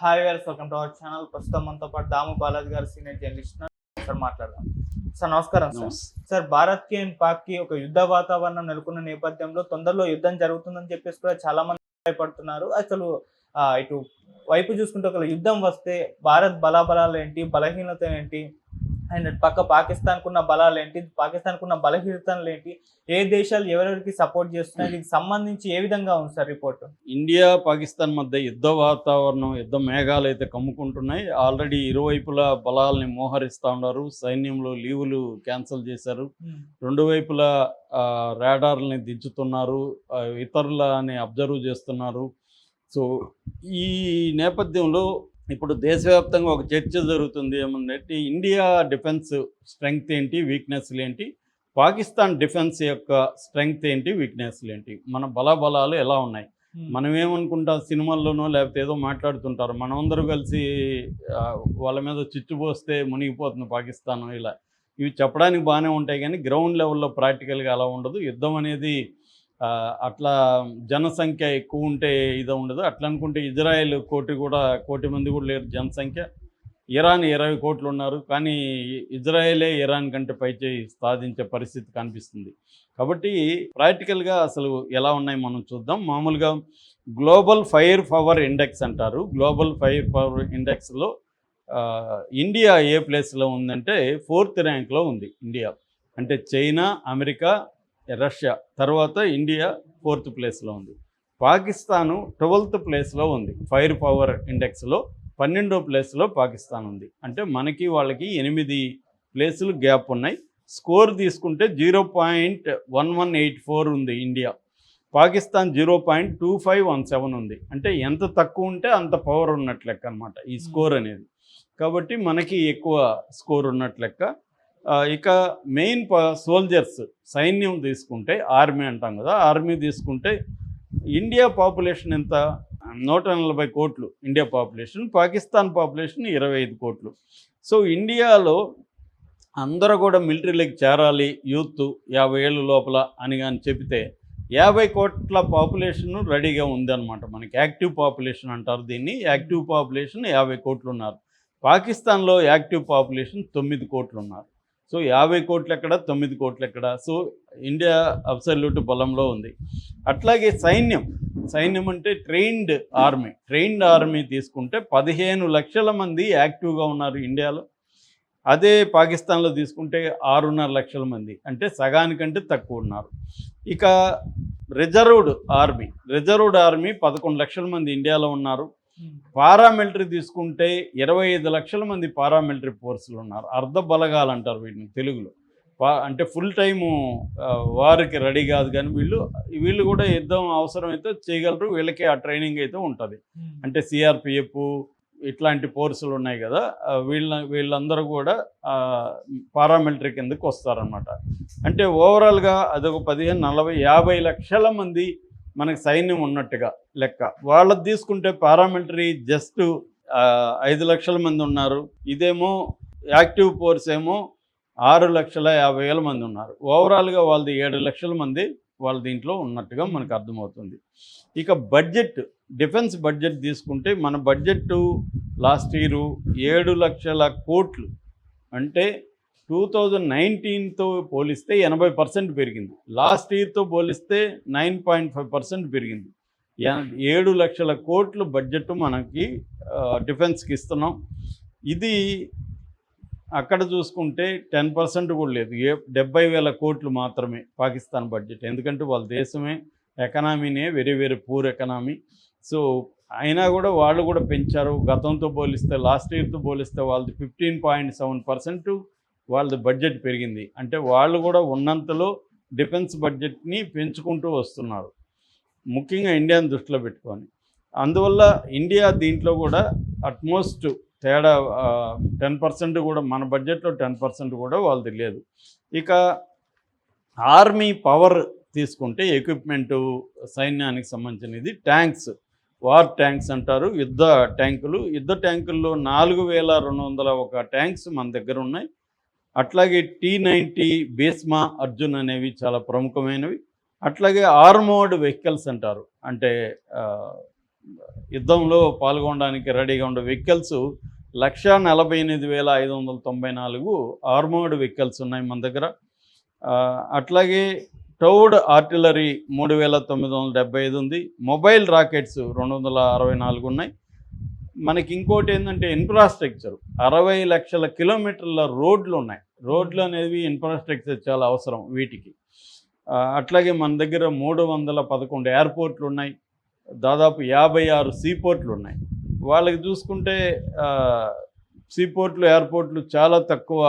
Hi viewers, welcome to our channel. ప్రస్తుతం మనతో పాటు దాము బాలాజీ గారు, సీనియర్ జర్నలిస్ట్. సార్ మాట్లాడదాం. సార్ నమస్కారం. సార్ భారత్ కి అండ్ పాక్ కి ఒక యుద్ధ వాతావరణం నెలకొన్న నేపథ్యంలో తొందరలో యుద్ధం జరుగుతుందని చెప్పేసి కూడా చాలా మంది భయపడుతున్నారు. అసలు ఇటు వైపు చూసుకుంటే ఒక యుద్ధం వస్తే భారత్ బలాబలాలు ఏంటి, బలహీనత ఏంటి, అండ్ పక్క పాకిస్తాన్కు ఉన్న బలాలు ఏంటి, పాకిస్తాన్కు ఉన్న బలహీనతలు ఏంటి, ఏ దేశాలు ఎవరెవరికి సపోర్ట్ చేస్తున్నాయి, దీనికి సంబంధించి ఏ విధంగా ఉంది సార్ రిపోర్ట్? ఇండియా పాకిస్తాన్ మధ్య యుద్ధ వాతావరణం, యుద్ధ మేఘాలు అయితే కమ్ముకుంటున్నాయి. ఆల్రెడీ ఇరువైపులా బలాల్ని మోహరిస్తూ ఉన్నారు. సైన్యంలో లీవులు క్యాన్సిల్ చేశారు. రెండు వైపులా రాడార్లని దించుతున్నారు, ఇతరులని అబ్జర్వ్ చేస్తున్నారు. సో ఈ నేపథ్యంలో ఇప్పుడు దేశవ్యాప్తంగా ఒక చర్చ జరుగుతుంది. ఏమంటే ఇండియా డిఫెన్స్ స్ట్రెంగ్త్ ఏంటి, వీక్నెస్లు ఏంటి, పాకిస్తాన్ డిఫెన్స్ యొక్క స్ట్రెంగ్త్ ఏంటి, వీక్నెస్లు ఏంటి, మన బలాబలాలు ఎలా ఉన్నాయి. మనం ఏమనుకుంటాం, సినిమాల్లోనో లేకపోతే ఏదో మాట్లాడుతుంటారు, మనమందరూ కలిసి వాళ్ళ మీద చిచ్చుపోస్తే మునిగిపోతుంది పాకిస్తాన్, ఇలా ఇవి చెప్పడానికి బాగానే ఉంటాయి. కానీ గ్రౌండ్ లెవెల్లో ప్రాక్టికల్గా అలా ఉండదు. యుద్ధం అనేది అట్లా జనసంఖ్య ఎక్కువ ఉంటే ఇది ఉండదు. అట్లా అనుకుంటే ఇజ్రాయెల్ కోటి మంది కూడా లేరు జనసంఖ్య. ఇరాన్ 20 కోట్లు ఉన్నారు, కానీ ఇజ్రాయెలే ఇరాన్ కంటే పైచేయి సాధించే పరిస్థితి కనిపిస్తుంది. కాబట్టి ప్రాక్టికల్గా అసలు ఎలా ఉన్నాయి మనం చూద్దాం. మామూలుగా గ్లోబల్ ఫైర్ పవర్ ఇండెక్స్ అంటారు. గ్లోబల్ ఫైర్ పవర్ ఇండెక్స్లో ఇండియా ఏ ప్లేస్లో ఉందంటే 4th ర్యాంక్లో ఉంది ఇండియా. అంటే చైనా, అమెరికా, రష్యా తర్వాత ఇండియా 4th ప్లేస్లో ఉంది. పాకిస్తాను 12th ప్లేస్లో ఉంది. ఫైర్ పవర్ ఇండెక్స్లో 12వ ప్లేస్లో పాకిస్తాన్ ఉంది. అంటే మనకి వాళ్ళకి 8 ప్లేసులు గ్యాప్ ఉన్నాయి. స్కోర్ తీసుకుంటే 0.1184 ఉంది ఇండియా. పాకిస్తాన్ 0.2517 ఉంది. అంటే ఎంత తక్కువ ఉంటే అంత పవర్ ఉన్నట్లు లెక్క అనమాట ఈ స్కోర్ అనేది. కాబట్టి మనకి ఎక్కువ స్కోర్ ఉన్నట్లు లెక్క. ఇక మెయిన్ సోల్జర్స్, సైన్యం తీసుకుంటే, ఆర్మీ అంటాం కదా, ఆర్మీ తీసుకుంటే ఇండియా పాపులేషన్ ఎంత, 140 కోట్లు ఇండియా పాపులేషన్, పాకిస్తాన్ పాపులేషన్ 25 కోట్లు. సో ఇండియాలో అందరూ కూడా మిలిటరీలోకి చేరాలి యూత్ 50 ఏళ్ళ లోపల అని కానీ చెబితే 50 కోట్ల పాపులేషన్ రెడీగా ఉందన్నమాట. మనకి యాక్టివ్ పాపులేషన్ అంటారు దీన్ని. యాక్టివ్ పాపులేషన్ 50 కోట్లు ఉన్నారు. పాకిస్తాన్లో యాక్టివ్ పాపులేషన్ 9 కోట్లు ఉన్నారు. సో 50 కోట్లు ఎక్కడ, 9 కోట్లు ఎక్కడ? సో ఇండియా అబ్సల్యూట్ బలంలో ఉంది. అట్లాగే సైన్యం అంటే ట్రైన్డ్ ఆర్మీ తీసుకుంటే 15 లక్షల మంది యాక్టివ్గా ఉన్నారు ఇండియాలో. అదే పాకిస్తాన్లో తీసుకుంటే 6.5 లక్షల మంది, అంటే సగానికంటే తక్కువ ఉన్నారు. ఇక రిజర్వ్డ్ ఆర్మీ 11 లక్షల మంది ఇండియాలో ఉన్నారు. పారామిలిటరీ తీసుకుంటే 25 లక్షల మంది పారామిలిటరీ ఫోర్సులు ఉన్నారు. అర్ధ బలగాలు అంటారు వీటిని తెలుగులో. అంటే ఫుల్ టైము వారికి రెడీ కాదు, కానీ వీళ్ళు కూడా యుద్ధం అవసరమైతే చేయగలరు. వీళ్ళకి ఆ ట్రైనింగ్ అయితే ఉంటుంది. అంటే సిఆర్పిఎఫ్ ఇట్లాంటి ఫోర్సులు ఉన్నాయి కదా, వీళ్ళందరూ కూడా పారామిలిటరీ కిందకు వస్తారనమాట. అంటే ఓవరాల్గా అదొక 15, 40, 50 లక్షల మంది మనకి సైన్యం ఉన్నట్టుగా లెక్క. వాళ్ళది తీసుకుంటే పారామిలిటరీ జస్ట్ 5 లక్షల మంది ఉన్నారు. ఇదేమో యాక్టివ్ ఫోర్స్ ఏమో 6,50,000 మంది ఉన్నారు. ఓవరాల్గా వాళ్ళది 7 లక్షల మంది వాళ్ళ దీంట్లో ఉన్నట్టుగా మనకు అర్థమవుతుంది. ఇక డిఫెన్స్ బడ్జెట్ తీసుకుంటే మన బడ్జెట్ లాస్ట్ ఇయర్ 7 లక్షల కోట్లు, అంటే 2019తో పోలిస్తే 80% పెరిగింది. లాస్ట్ ఇయర్తో పోలిస్తే 9.5% పెరిగింది. 7 లక్షల కోట్లు బడ్జెట్ మనకి డిఫెన్స్కి ఇస్తున్నాం. ఇది అక్కడ చూసుకుంటే 10% కూడా లేదు. 70,000 కోట్లు మాత్రమే పాకిస్తాన్ బడ్జెట్. ఎందుకంటే వాళ్ళ దేశమే ఎకనామీనే very very poor economy. So అయినా కూడా వాళ్ళు కూడా పెంచారు. గతంతో పోలిస్తే, లాస్ట్ ఇయర్తో పోలిస్తే వాళ్ళది 15.7% వాళ్ళది బడ్జెట్ పెరిగింది. అంటే వాళ్ళు కూడా ఉన్నంతలో డిఫెన్స్ బడ్జెట్ని పెంచుకుంటూ వస్తున్నారు, ముఖ్యంగా ఇండియాని దృష్టిలో పెట్టుకొని. అందువల్ల ఇండియా దీంట్లో కూడా అట్మోస్ట్ తేడా 10% కూడా, మన బడ్జెట్లో 10% కూడా వాళ్ళది లేదు. ఇక ఆర్మీ పవర్ తీసుకుంటే ఎక్విప్మెంటు, సైన్యానికి సంబంధించినది ట్యాంక్స్, వార్ ట్యాంక్స్ అంటారు, యుద్ధ ట్యాంకుల్లో 4,201 ట్యాంక్స్ మన దగ్గర ఉన్నాయి. అట్లాగే T-90 భీస్మ, అర్జున్ అనేవి చాలా ప్రముఖమైనవి. అట్లాగే ఆర్మోర్డ్ వెహికల్స్ అంటారు, అంటే యుద్ధంలో పాల్గొనడానికి రెడీగా ఉండే వెహికల్స్ 1,48,594 ఆర్మర్డ్ వెహికల్స్ ఉన్నాయి మన దగ్గర. అట్లాగే టౌడ్ ఆర్టిలరీ 3,975 ఉంది. మొబైల్ రాకెట్స్ 264 ఉన్నాయి. మనకి ఇంకోటి ఏంటంటే ఇన్ఫ్రాస్ట్రక్చర్ 60 లక్షల కిలోమీటర్ల రోడ్లు ఉన్నాయి. రోడ్లు అనేవి ఇన్ఫ్రాస్ట్రక్చర్ చాలా అవసరం వీటికి. అట్లాగే మన దగ్గర 311 ఎయిర్పోర్ట్లు ఉన్నాయి. దాదాపు 56 సీపోర్ట్లు ఉన్నాయి. వాళ్ళకి చూసుకుంటే సీపోర్ట్లు ఎయిర్పోర్ట్లు చాలా తక్కువ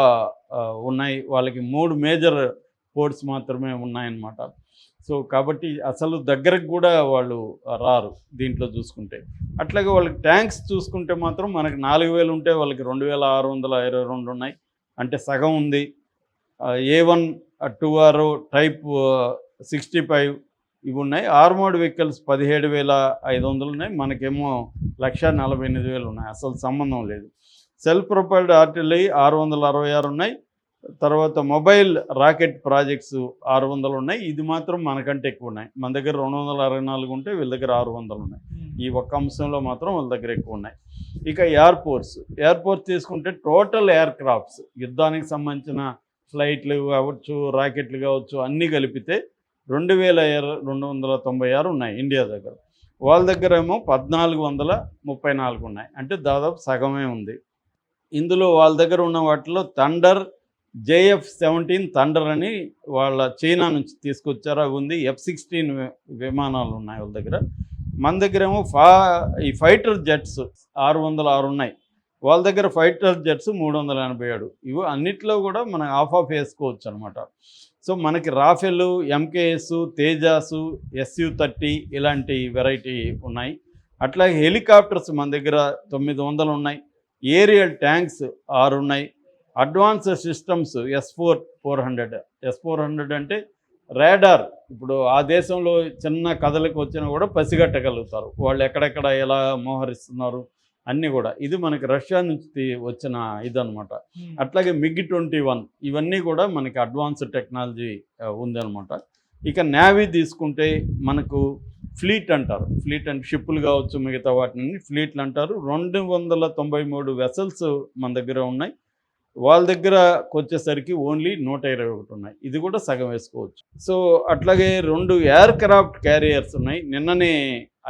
ఉన్నాయి. వాళ్ళకి 3 మేజర్ పోర్ట్స్ మాత్రమే ఉన్నాయన్నమాట. సో కాబట్టి అసలు దగ్గరకు కూడా వాళ్ళు రారు దీంట్లో చూసుకుంటే. అట్లాగే వాళ్ళకి ట్యాంక్స్ చూసుకుంటే మాత్రం మనకి 4,000 ఉంటే వాళ్ళకి 2,622 ఉన్నాయి, అంటే సగం ఉంది. A1 2R టైప్ 65 ఇవి ఉన్నాయి. ఆర్మర్డ్ వెహికల్స్ 17,500 ఉన్నాయి. మనకేమో 1,48,000 ఉన్నాయి. అసలు సంబంధం లేదు. సెల్ఫ్ ప్రొపైల్డ్ ఆర్టిలరీ 666 ఉన్నాయి. తర్వాత మొబైల్ రాకెట్ ప్రాజెక్ట్స్ 600 ఉన్నాయి. ఇది మాత్రం మనకంటే ఎక్కువ ఉన్నాయి. మన దగ్గర 264 ఉంటే వీళ్ళ దగ్గర 600 ఉన్నాయి. ఈ ఒక్క అంశంలో మాత్రం వాళ్ళ దగ్గర ఎక్కువ ఉన్నాయి. ఇక ఎయిర్పోర్ట్స్ తీసుకుంటే టోటల్ ఎయిర్ క్రాఫ్ట్స్ యుద్ధానికి సంబంధించిన ఫ్లైట్లు కావచ్చు, రాకెట్లు కావచ్చు, అన్నీ కలిపితే 2,296 ఉన్నాయి ఇండియా దగ్గర. వాళ్ళ దగ్గర ఏమో 1,434 ఉన్నాయి, అంటే దాదాపు సగమే ఉంది. ఇందులో వాళ్ళ దగ్గర ఉన్న వాటిలో థండర్ JF-17 థండర్ అని వాళ్ళ చైనా నుంచి తీసుకొచ్చారు, అవి ఉంది. F-16 విమానాలు ఉన్నాయి వాళ్ళ దగ్గర. మన దగ్గర ఏమో ఈ ఫైటర్ జెట్స్ 606 ఉన్నాయి. వాళ్ళ దగ్గర ఫైటర్ జెట్స్ 387. ఇవి అన్నిట్లో కూడా మనం ఆఫ్ వేసుకోవచ్చు అనమాట. సో మనకి రాఫెల్, MKS, తేజాసు, SU-30 ఇలాంటి వెరైటీ ఉన్నాయి. అట్లాగే హెలికాప్టర్స్ మన దగ్గర 900 ఉన్నాయి. ఏరియల్ ట్యాంక్స్ 6 ఉన్నాయి. అడ్వాన్స్డ్ సిస్టమ్స్ S-400 అంటే రాడార్. ఇప్పుడు ఆ దేశంలో చిన్న కదలిక వచ్చినా కూడా పసిగట్టగలుగుతారు వాళ్ళు ఎక్కడెక్కడ ఎలా మోహరిస్తున్నారు అన్నీ కూడా. ఇది మనకి రష్యా నుంచి వచ్చిన ఇదనమాట. అట్లాగే MiG-21 ఇవన్నీ కూడా మనకి అడ్వాన్స్డ్ టెక్నాలజీ ఉందన్నమాట. ఇక నేవీ తీసుకుంటే మనకు ఫ్లీట్ అంటారు. ఫ్లీట్ అంటే షిప్పులు కావచ్చు, మిగతా వాటిని ఫ్లీట్లు అంటారు. 293 వెసల్స్ మన దగ్గర ఉన్నాయి. వాళ్ళ దగ్గరకు వచ్చేసరికి ఓన్లీ 121 ఉన్నాయి. ఇది కూడా సగం వేసుకోవచ్చు. సో అట్లాగే 2 ఎయిర్ క్రాఫ్ట్ క్యారియర్స్ ఉన్నాయి. నిన్ననే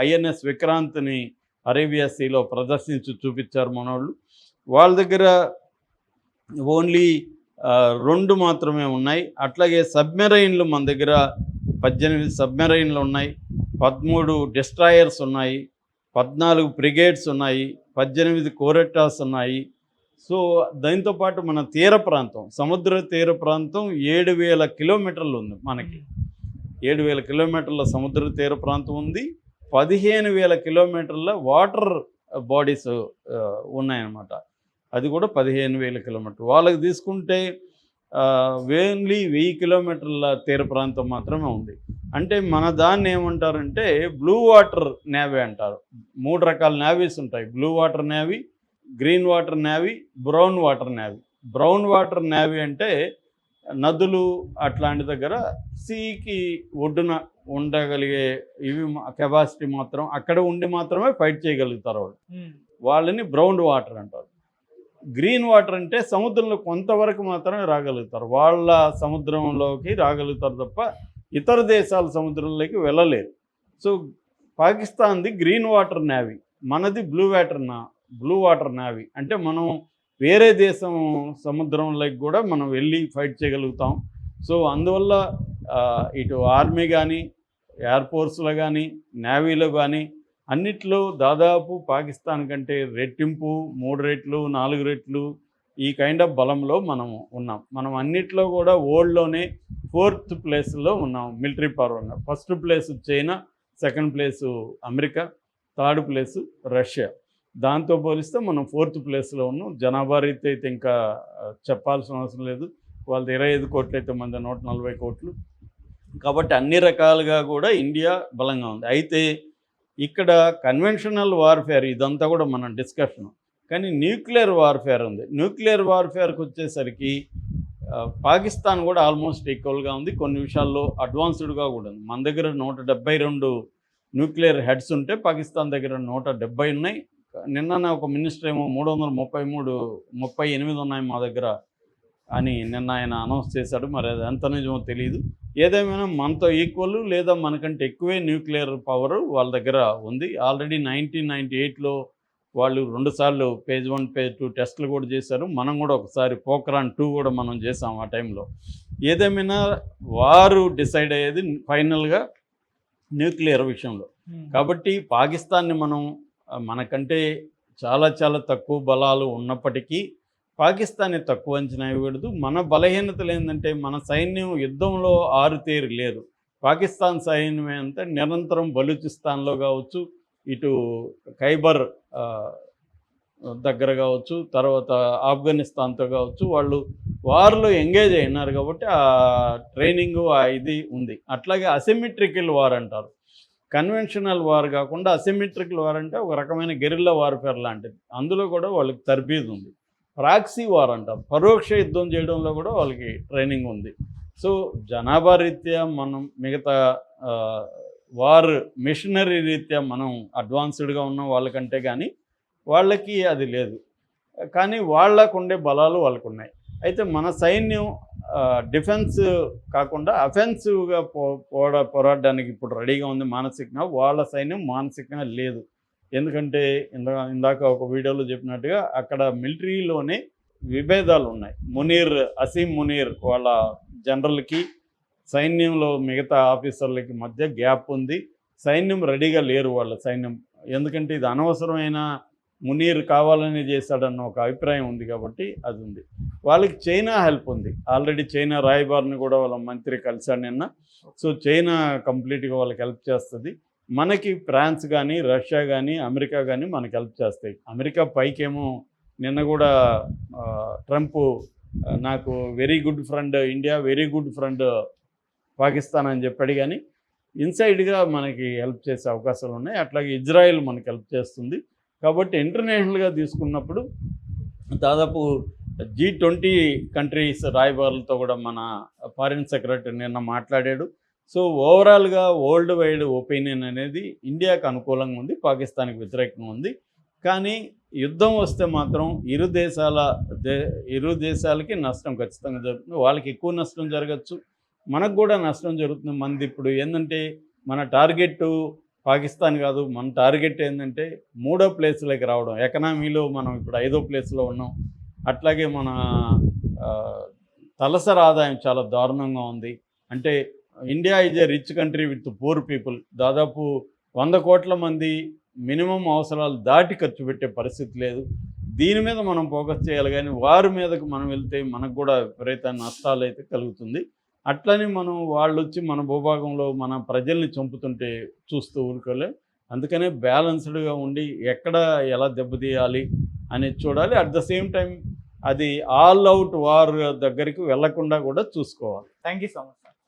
INS విక్రాంత్ని అరేబియా సీలో ప్రదర్శించి చూపించారు మనోళ్ళు. వాళ్ళ దగ్గర ఓన్లీ 2 మాత్రమే ఉన్నాయి. అట్లాగే సబ్మెరైన్లు మన దగ్గర 18 సబ్మెరైన్లు ఉన్నాయి, 13 డిస్ట్రాయర్స్ ఉన్నాయి, 14 బ్రిగేడ్స్ ఉన్నాయి, 18 కోరెట్టాస్ ఉన్నాయి. సో దాంతోపాటు మన తీర ప్రాంతం, సముద్ర తీర ప్రాంతం 7,000 కిలోమీటర్లు ఉంది. మనకి 7,000 కిలోమీటర్ల సముద్ర తీర ప్రాంతం ఉంది. 15,000 కిలోమీటర్ల వాటర్ బాడీస్ ఉన్నాయన్నమాట. అది కూడా 15,000 కిలోమీటర్లు. వాళ్ళకి తీసుకుంటే ఓన్లీ 1,000 కిలోమీటర్ల తీర ప్రాంతం మాత్రమే ఉంది. అంటే మన దాన్ని ఏమంటారంటే బ్లూ వాటర్ నేవీ అంటారు. 3 రకాల నేవీస్ ఉంటాయి: blue water navy, green water navy, brown water navy. Brown water navy అంటే నదులు అట్లాంటి దగ్గర సీకి ఒడ్డున ఉండగలిగే ఇవి కెపాసిటీ మాత్రం అక్కడ ఉండి మాత్రమే ఫైట్ చేయగలుగుతారు వాళ్ళు. వాళ్ళని బ్రౌన్ వాటర్ అంటారు. గ్రీన్ వాటర్ అంటే సముద్రంలో కొంతవరకు మాత్రమే రాగలుగుతారు. వాళ్ళ సముద్రంలోకి రాగలుగుతారు తప్ప ఇతర దేశాల సముద్రంలోకి వెళ్ళలేరు. సో పాకిస్తాన్ది గ్రీన్ వాటర్ నేవీ, మనది బ్లూ వాటర్ నేవీ. అంటే మనం వేరే దేశం సముద్రంలోకి కూడా మనం వెళ్ళి ఫైట్ చేయగలుగుతాం. సో అందువల్ల ఇటు ఆర్మీ కానీ, ఎయిర్ ఫోర్స్లో కానీ, నేవీలో కానీ అన్నిట్లో దాదాపు పాకిస్తాన్ కంటే రెట్టింపు, 3 రెట్లు 4 రెట్లు ఈ కైండ్ ఆఫ్ బలంలో మనం ఉన్నాం. మనం అన్నిట్లో కూడా వరల్డ్లోనే 4th ప్లేస్లో ఉన్నాం మిలిటరీ పరంగా. First place China, second place America, third place Russia. దాంతో పోలిస్తే మనం 4th ప్లేస్లో ఉన్నాం. జనాభా రీతి అయితే ఇంకా చెప్పాల్సిన అవసరం లేదు. వాళ్ళది 25 కోట్లు అయితే మంది 140 కోట్లు. కాబట్టి అన్ని రకాలుగా కూడా ఇండియా బలంగా ఉంది. అయితే ఇక్కడ కన్వెన్షనల్ వార్ఫేర్ ఇదంతా కూడా మన డిస్కషన్, కానీ న్యూక్లియర్ వార్ఫేర్ ఉంది. న్యూక్లియర్ వార్ఫేర్కి వచ్చేసరికి పాకిస్తాన్ కూడా ఆల్మోస్ట్ ఈక్వల్గా ఉంది. కొన్ని విషయాల్లో అడ్వాన్స్డ్గా కూడా ఉంది. మన దగ్గర 172 న్యూక్లియర్ హెడ్స్ ఉంటే పాకిస్తాన్ దగ్గర 170 ఉన్నాయి. నిన్న ఒక మినిస్టర్ ఏమో 38 ఉన్నాయి మా దగ్గర అని నిన్న ఆయన అనౌన్స్ చేశాడు. మరి అది ఎంత నిజమో తెలియదు. ఏదేమైనా మనతో ఈక్వల్ లేదా మనకంటే ఎక్కువే న్యూక్లియర్ పవర్ వాళ్ళ దగ్గర ఉంది. ఆల్రెడీ 1998లో వాళ్ళు 2 సార్లు phase 1 phase 2 టెస్టులు కూడా చేశారు. మనం కూడా ఒకసారి పోఖ్రాన్ 2 కూడా మనం చేసాం ఆ టైంలో. ఏదేమైనా వారు డిసైడ్ అయ్యేది ఫైనల్గా న్యూక్లియర్ విషయంలో. కాబట్టి పాకిస్తాన్ని మనం మనకంటే చాలా చాలా తక్కువ బలాలు ఉన్నప్పటికీ పాకిస్తాన్ని తక్కువ అంచనా ఇవ్వకూడదు. మన బలహీనతలు ఏంటంటే మన సైన్యం యుద్ధంలో ఆరుతేరు లేదు. పాకిస్తాన్ సైన్యం అంతా నిరంతరం బలూచిస్తాన్లో కావచ్చు, ఇటు ఖైబర్ దగ్గర కావచ్చు, తర్వాత ఆఫ్ఘనిస్తాన్తో కావచ్చు, వాళ్ళు వార్లో ఎంగేజ్ అయినారు కాబట్టి ఆ ట్రైనింగు ఇది ఉంది. అట్లాగే అసిమెట్రికల్ వార్ అంటారు. కన్వెన్షనల్ వార్ కాకుండా అసిమెట్రికల్ వార్ అంటే ఒక రకమైన గెరిల్లా వార్ఫేర్ లాంటిది. అందులో కూడా వాళ్ళకి తర్బీదు ఉంది. ప్రాక్సీ వార్ అంటారు. పరోక్ష యుద్ధం చేయడంలో కూడా వాళ్ళకి ట్రైనింగ్ ఉంది. సో జనాభా రీత్యా మనం మిగతా వార్ మిషనరీ రీత్యా మనం అడ్వాన్స్డ్గా ఉన్న వాళ్ళకంటే కానీ వాళ్ళకి అది లేదు. కానీ వాళ్ళకు ఉండే బలాలు వాళ్ళకు ఉన్నాయి. అయితే మన సైన్యం డిఫెన్స్ కాకుండా అఫెన్సివ్గా పోరాడడానికి ఇప్పుడు రెడీగా ఉంది మానసికంగా. వాళ్ళ సైన్యం మానసికంగా లేదు. ఎందుకంటే ఇందాక ఒక వీడియోలో చెప్పినట్టుగా అక్కడ మిలిటరీలోనే విభేదాలు ఉన్నాయి. అసీం మునీర్ వాళ్ళ జనరల్కి సైన్యంలో మిగతా ఆఫీసర్లకి మధ్య గ్యాప్ ఉంది. సైన్యం రెడీగా లేరు వాళ్ళ సైన్యం. ఎందుకంటే ఇది అనవసరమైన మునీర్ కావాలని చేశాడన్న ఒక అభిప్రాయం ఉంది కాబట్టి అది ఉంది. వాళ్ళకి చైనా హెల్ప్ ఉంది. ఆల్రెడీ చైనా రాయబారిని కూడా వాళ్ళ మంత్రి కలిశాడు నిన్న. సో చైనా కంప్లీట్గా వాళ్ళకి హెల్ప్ చేస్తుంది. మనకి ఫ్రాన్స్ కానీ రష్యా కానీ అమెరికా కానీ మనకి హెల్ప్ చేస్తాయి. అమెరికా పైకేమో నిన్న కూడా ట్రంప్ నాకు very good friend India, very good friend Pakistan అని చెప్పాడు. కానీ ఇన్సైడ్గా మనకి హెల్ప్ చేసే అవకాశాలు ఉన్నాయి. అట్లాగే ఇజ్రాయెల్ మనకి హెల్ప్ చేస్తుంది. కాబట్టి ఇంటర్నేషనల్గా తీసుకున్నప్పుడు దాదాపు G20 కంట్రీస్ రాయబారులతో కూడా మన ఫారిన్ సెక్రటరీ నిన్న మాట్లాడాడు. సో ఓవరాల్గా వరల్డ్ వైడ్ ఒపీనియన్ అనేది ఇండియాకు అనుకూలంగా ఉంది, పాకిస్తాన్కి వ్యతిరేకంగా ఉంది. కానీ యుద్ధం వస్తే మాత్రం ఇరు దేశాలకి నష్టం ఖచ్చితంగా జరుగుతుంది. వాళ్ళకి ఎక్కువ నష్టం జరగచ్చు, మనకు కూడా నష్టం జరుగుతుంది. మనది ఇప్పుడు ఏంటంటే మన టార్గెట్ పాకిస్తాన్ కాదు, మన టార్గెట్ ఏంటంటే 3వ ప్లేస్లోకి రావడం. ఎకనామీలో మనం ఇప్పుడు 5వ ప్లేస్లో ఉన్నాం. అట్లాగే మన తలసరి ఆదాయం చాలా దారుణంగా ఉంది. అంటే India is a rich country with poor people. దాదాపు 100 కోట్ల మంది మినిమం అవసరాలు దాటి ఖర్చు పెట్టే పరిస్థితి లేదు. దీని మీద మనం ఫోకస్ చేయాలి. కానీ వారి మీదకు మనం వెళ్తే మనకు కూడా విపరీత నష్టాలు అయితే కలుగుతుంది. అట్లని మనం వాళ్ళు వచ్చి మన భూభాగంలో మన ప్రజల్ని చంపుతుంటే చూస్తూ ఊరుకోలే. అందుకనే బ్యాలెన్స్డ్గా ఉండి ఎక్కడ ఎలా దెబ్బతీయాలి అనేది చూడాలి. అట్ ద సేమ్ టైం అది ఆల్ అవుట్ వార్ దగ్గరికి వెళ్లకుండా కూడా చూసుకోవాలి. Thank you so much.